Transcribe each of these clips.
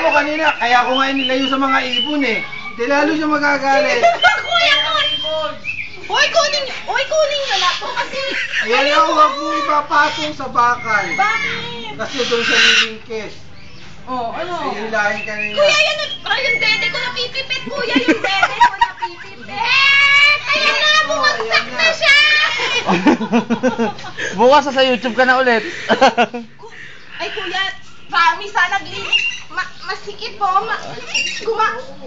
mo kanina, kaya ako nga nilayo sa mga ibon eh. Di lalo siya magagalit. Kuya ko! Hoy, kunin nyo na to kasi... Ayan lang, huwag mo ipapatong sa bakal. Bakit? Kasi doon siya lilingkis. Oh, ano? Hihilahin ka nila. Kuya, yan yung dede ko napipipit, kuya, yung dede ko napipipit. Ayan na, bumagsak na siya. Bukas sa YouTube ka na ulit. Ay, kuya, promise ha, masikip po,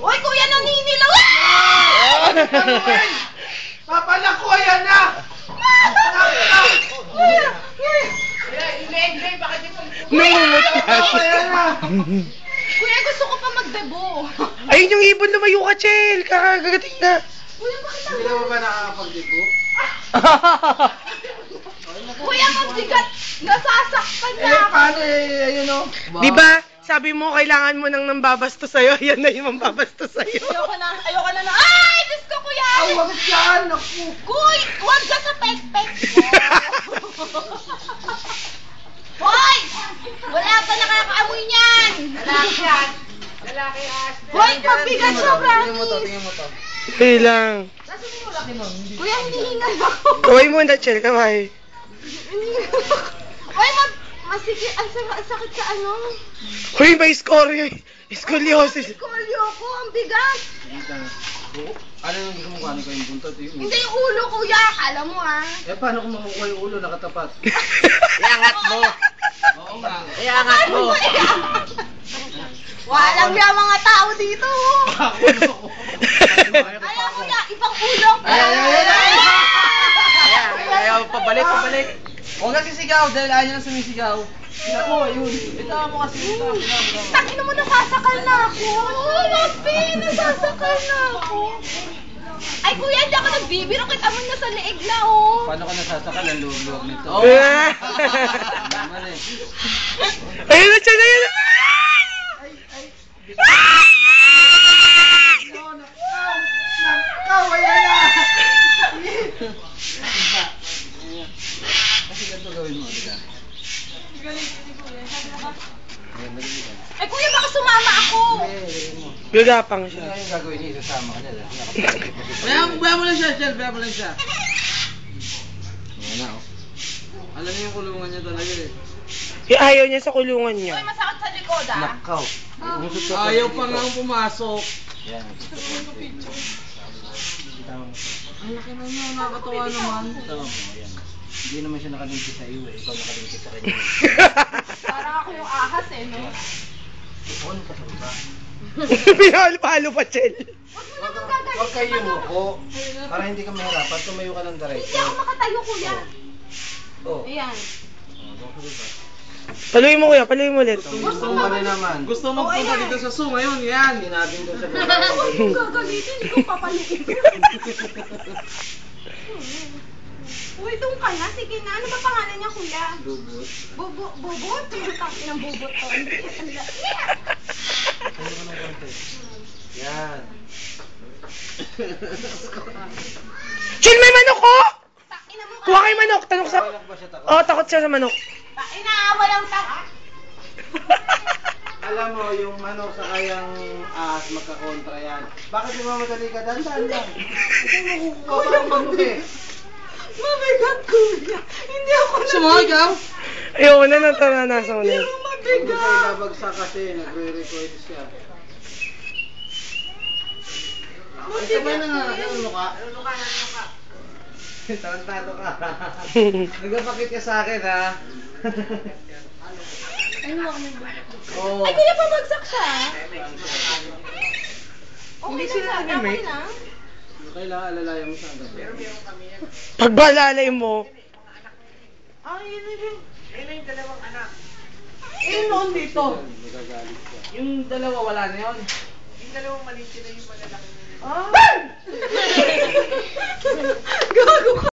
Uy, kuya, naninilaw! Papalak ko, ayan na! Namumot ka. Ayan na! Kuya, gusto ko pa magdebo. Ayun yung ibon, lumayo ka, Chel. Kakagating na. Kuya, bakit Hindi ka ba nakakapagdibo? Kuya, mabigat. Nasasaktan na Eh, ako. paano eh, ayun o. Di ba? Sabi mo, kailangan mo nang nambabasto sa'yo. Yan na yung mambabasto sa'yo. Ayoko na. Ay, Diyos ko, kuya. Ay, wag dyan, naku. Kuy, huwag ka sa pek-pek ko. Hoy! Wala pa nakakaamoy niyan. Lalaki yan. Hoy, mabigat siya, promise. Tingnan mo to. Hindi lang. Kuya, hinihingal ako. Kaway muna, Chel. Kaway. Hoy, masikip. Ang sakit sa ano. Uy, may scoliosis. Kolyo ko, ang bigat. Ano yung gusto mo kanin ko yung buntot? Hindi yung ulo, kuya. Akala mo, ah. Eh, paano kung makukuha yung ulo nakatapat? Iangat mo. Oo nga. Iangat mo. Walang yung mga tao dito. Ayaw, kuya. Ibang ulo. Ayaw, pabalik. Huwag ka sisigaw dahil ayaw na sumisigaw. Ako, ayun. Ito mo kasi. Takin mo, nasasakal na ako. Oh, Mapi, nasasakal na ako. Ay, kuya, hindi ako nagbibiro. Kita mo na sa leeg na, oh. Paano ka nasasakal ang loob-loob nito? Naman eh. Ayun na, Chel. Ayun na. Nakaw, ayan na! Kasi ganito gawin mo, diba? Ay, kuya, baka sumama ako. Gagapang siya. Ano yung gagawin niya? Isasama ka niya. Baya mo lang siya, Chel. Baya mo lang siya. Ayan na, oh. Alam niyo yung kulungan niya talaga eh. Ayaw niya sa kulungan niya. Uy, masakit sa likod, ah. Nakaw. Ayaw pa nga pumasok. Yan. Ang laki na niya, nakakatawa naman. Ito, ayan. Hindi naman siya nakalingkit sa iyo eh. Ikaw nakalingkit sa kanya. Parang ako yung ahas, eh, no? Tuon ka sa iba. Pinahalo pa, Chel. Huwag mo naman gagalitin. Huwag kayo yumuko. Para hindi ka mahirapan, tumayo ka ng Hindi diretso. ako makatayo, kuya. Oh. Ayan. Paluin mo, kuya. Paluin mo ulit. Gusto mo rin naman. Gusto mo magpunta dito sa zoo ngayon, yan. Sinabing doon sa Huwag mong gagalitin, hindi ko papaliin. Uy, doon ka na. Sige na. Ano ba pangalan niya, kuya? Bubot. Bubot? Yung taki ng bubot to. Yan. Chel, may manok ko! Takina mo. Kuha kayo manok. Tanong sa... Manok ba siya takot? Oo, takot siya sa manok. Takina, walang taka. Alam mo, yung manok sa kayang ahas magkakontra yan. Bakit di mamadali ka? Dandan lang. Ito yung makukuha pa ng manok eh. Mabigat, kuya. Hindi ako na... Sumagaw? Ayoko na natananasan ko na yun. Hindi kayo nabagsak kasi nagre-record siya. Sabay na nga, ano ka? Tarantado ka. Nagpapakit ka sa akin ha. Ano ako nang Oo. Ay, kuya, pabagsak siya. Okay Hindi na sila siya. nag-make. Okay na. Kailangan alalayan mo sa hanggang. Pagbalalay mo. Ay, yun. Eh, noon dito. Magagalit siya. Yung dalawa wala na yun. Yung dalawang maliit na yung malalaki. Ah! Gago ka.